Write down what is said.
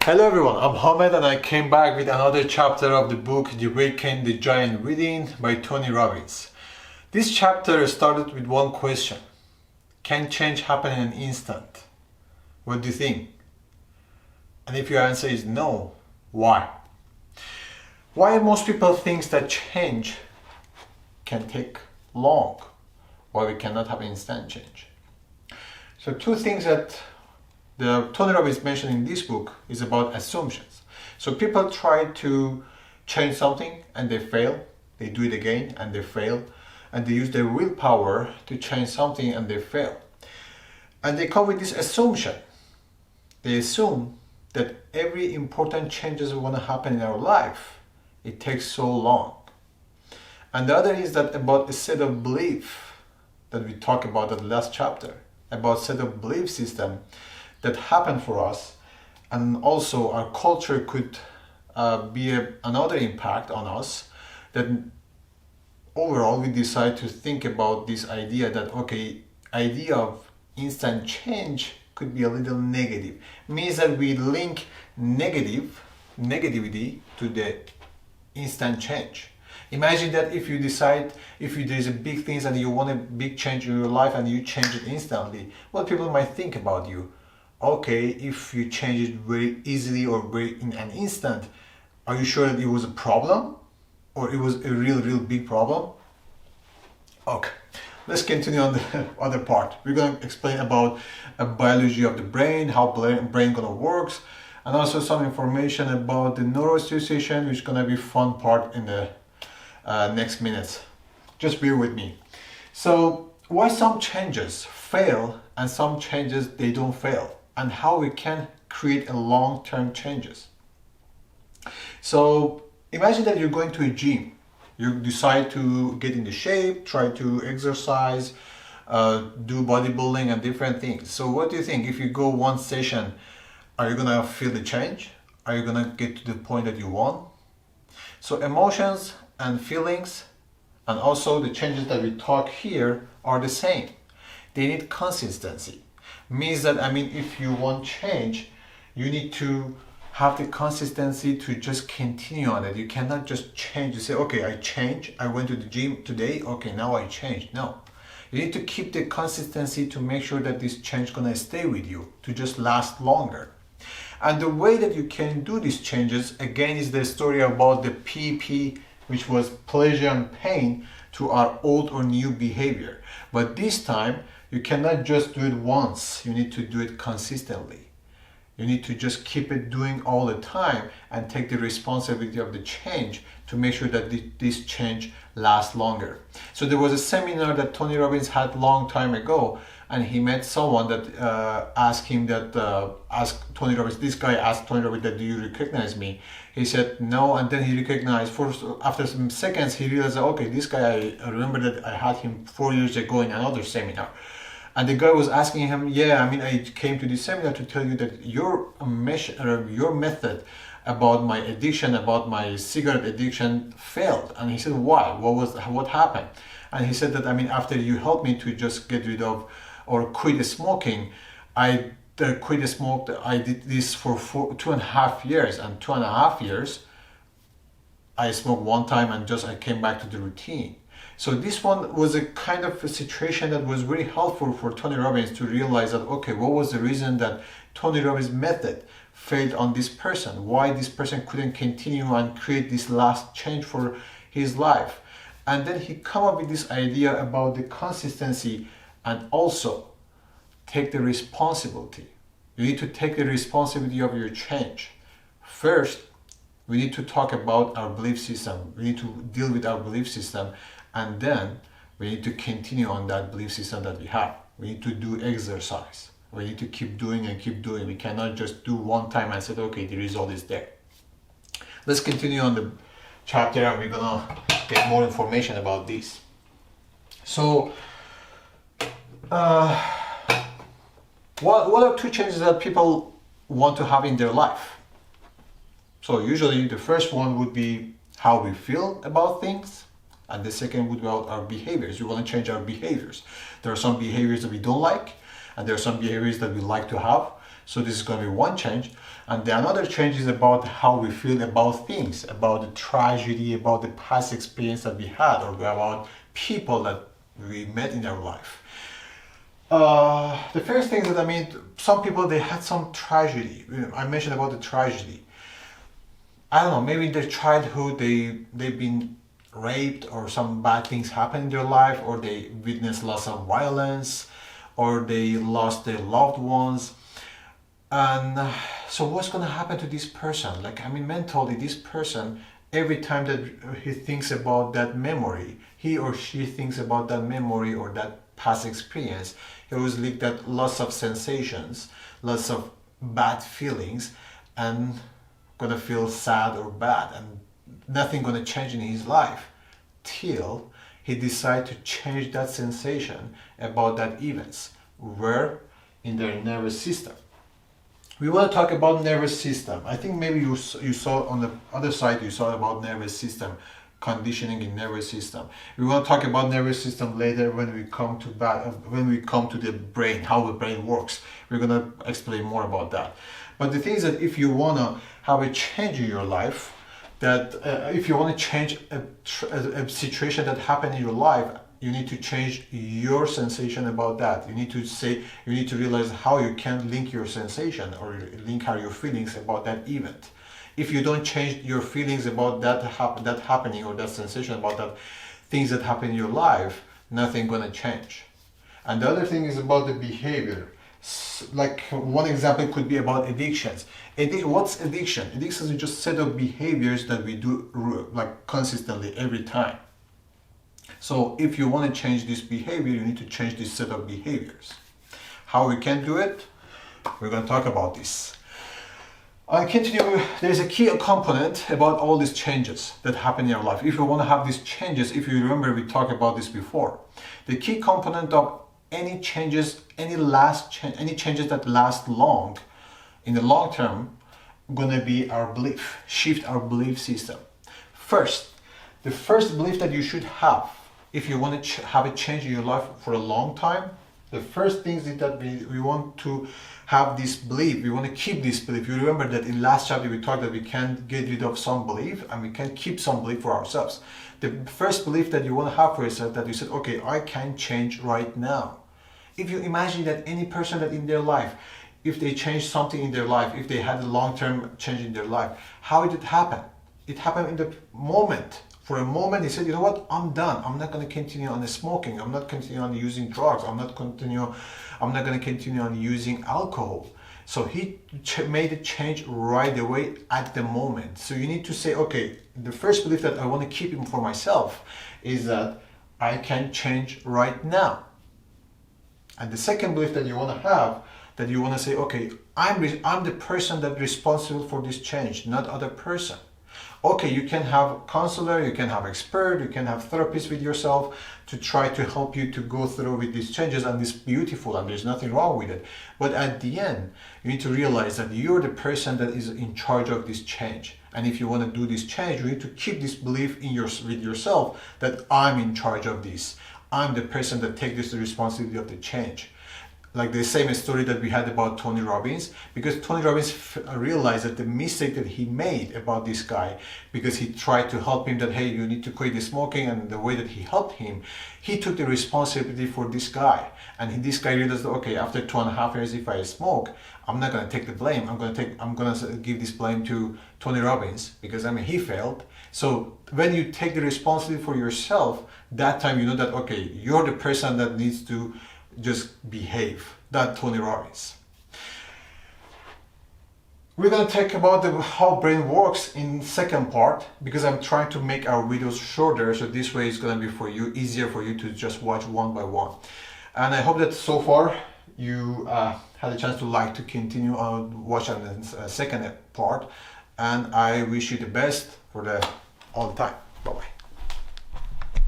Hello everyone, I'm Hamed and I came back with another chapter of the book Awaken the Giant Within by Tony Robbins. This chapter started with one question. Can change happen in an instant? What do you think? And if your answer is no, why? Why most people think that change can take long? Why we cannot have instant change? So two things that Tony Robbins mentioned in this book is about assumptions. So people try to change something and they fail. They do it again and they fail. And they use their willpower to change something and they fail. And they come with this assumption. They assume that every important changes that want to happen in our life, it takes so long. And the other is that about a set of belief that we talked about in the last chapter, about set of belief system that happen for us, and also our culture could be another impact on us, that overall we decide to think about this idea that idea of instant change could be a little negative. Means that we link negativity to the instant change. Imagine that if there's a big thing and you want a big change in your life and you change it instantly, what people might think about you? Okay, if you change it very easily or very in an instant, are you sure that it was a problem? Or it was a real big problem? Okay, let's continue on the other part. We're going to explain about a biology of the brain, how brain gonna works, and also some information about the neuroassociation, which is gonna be fun part in the next minutes. Just bear with me. So why some changes fail and some changes they don't fail, and how we can create a long-term changes. So imagine that you're going to a gym. You decide to get into shape, try to exercise, do bodybuilding and different things. So what do you think? If you go one session, are you gonna feel the change? Are you gonna get to the point that you want? So emotions and feelings and also the changes that we talk here are the same. They need consistency. Means that, if you want change, you need to have the consistency to just continue on it. You cannot just change. You say, okay, I change. I went to the gym today. Okay, now I change. No. You need to keep the consistency to make sure that this change is gonna stay with you, to just last longer. And the way that you can do these changes, again, is the story about the PP, which was pleasure and pain, to our old or new behavior. But this time, you cannot just do it once. You need to do it consistently. You need to just keep it doing all the time and take the responsibility of the change to make sure that this change lasts longer. So there was a seminar that Tony Robbins had long time ago, and he met someone that asked Tony Robbins, this guy asked Tony Robbins that, do you recognize me? He said no, and then he recognized, after some seconds he realized, okay, this guy, I remember that I had him 4 years ago in another seminar. And the guy was asking him, I came to this seminar to tell you that your method about my addiction, about my cigarette addiction failed. And he said, why? What happened? And he said that, after you helped me to just get rid of or quit smoking, I quit smoke. I did this for 2.5 years, and 2.5 years, I smoked one time and I came back to the routine. So this one was a kind of a situation that was very helpful for Tony Robbins to realize that, okay, what was the reason that Tony Robbins' method failed on this person? Why this person couldn't continue and create this last change for his life? And then he come up with this idea about the consistency and also take the responsibility. You need to take the responsibility of your change. First, we need to talk about our belief system. We need to deal with our belief system. And then we need to continue on that belief system that we have. We need to do exercise. We need to keep doing and keep doing. We cannot just do one time and say, okay, the result is there. Let's continue on the chapter and we're gonna get more information about this. So, what are two changes that people want to have in their life? So usually the first one would be how we feel about things. And the second would be about our behaviors. We want to change our behaviors. There are some behaviors that we don't like, and there are some behaviors that we like to have. So this is going to be one change. And the another change is about how we feel about things, about the tragedy, about the past experience that we had, or about people that we met in our life. The first thing is that, I mean, some people, they had some tragedy. I mentioned about the tragedy. I don't know, maybe in their childhood they've been raped, or some bad things happen in their life, or they witnessed lots of violence, or they lost their loved ones. And so what's going to happen to this person? Like, I mean, mentally, this person, every time that he thinks about that memory, he or she thinks about that memory or that past experience, he always looked at lots of sensations, lots of bad feelings, and gonna feel sad or bad, and nothing gonna change in his life till he decide to change that sensation about that events. Where? In their nervous system. We want to talk about nervous system. I think maybe you saw on the other side, you saw about nervous system, conditioning in nervous system. We want to talk about nervous system later when we come to the brain, how the brain works. We're going to explain more about that. But the thing is that if you want to have a change in your life, that if you want to change a situation that happened in your life, you need to change your sensation about that. You need to realize how you can link your sensation or link how your feelings about that event. If you don't change your feelings about that happening, or that sensation about that things that happen in your life, nothing gonna change. And the other thing is about the behavior. Like one example could be about addictions. What's addiction? Addiction is just a set of behaviors that we do like consistently every time. So if you want to change this behavior, you need to change this set of behaviors. How we can do it? We're going to talk about this. I'll continue. There's a key component about all these changes that happen in your life. If you want to have these changes, if you remember, we talked about this before. The key component of any changes, any changes that last long, in the long term, gonna be our belief. Shift our belief system. The first belief that you should have, if you want to have a change in your life for a long time, the first thing is that we want to have this belief. We want to keep this belief. You remember that in last chapter we talked that we can get rid of some belief and we can keep some belief for ourselves. The first belief that you want to have for yourself, that you said, okay, I can change right now. If you imagine that any person that in their life, if they change something in their life, if they had a long-term change in their life, how did it happen? It happened in the moment. For a moment, he said, you know what, I'm done. I'm not going to continue on the smoking. I'm not continuing on using drugs. I'm not going to continue on using alcohol. So he made a change right away at the moment. So you need to say, okay, the first belief that I want to keep for myself is that I can change right now. And the second belief that you want to have, that you want to say, okay, I'm the person that's responsible for this change, not other person. Okay, you can have counselor, you can have expert, you can have therapist with yourself to try to help you to go through with these changes, and it's beautiful and there's nothing wrong with it. But at the end, you need to realize that you're the person that is in charge of this change. And if you want to do this change, you need to keep this belief with yourself that I'm in charge of this. I'm the person that takes this responsibility of the change. Like the same story that we had about Tony Robbins, because Tony Robbins realized that the mistake that he made about this guy, because he tried to help him that, hey, you need to quit the smoking, and the way that he helped him, he took the responsibility for this guy. And this guy realized that, okay, after 2.5 years, if I smoke, I'm not going to take the blame. I'm going to give this blame to Tony Robbins, because I mean, he failed. So when you take the responsibility for yourself, that time you know that, okay, you're the person that needs to just behave, not Tony Robbins. We're going to talk about how brain works in second part, because I'm trying to make our videos shorter, so this way it's going to be easier for you to just watch one by one. And I hope that so far you had a chance to continue on watching the second part, and I wish you the best for all the time. Bye bye.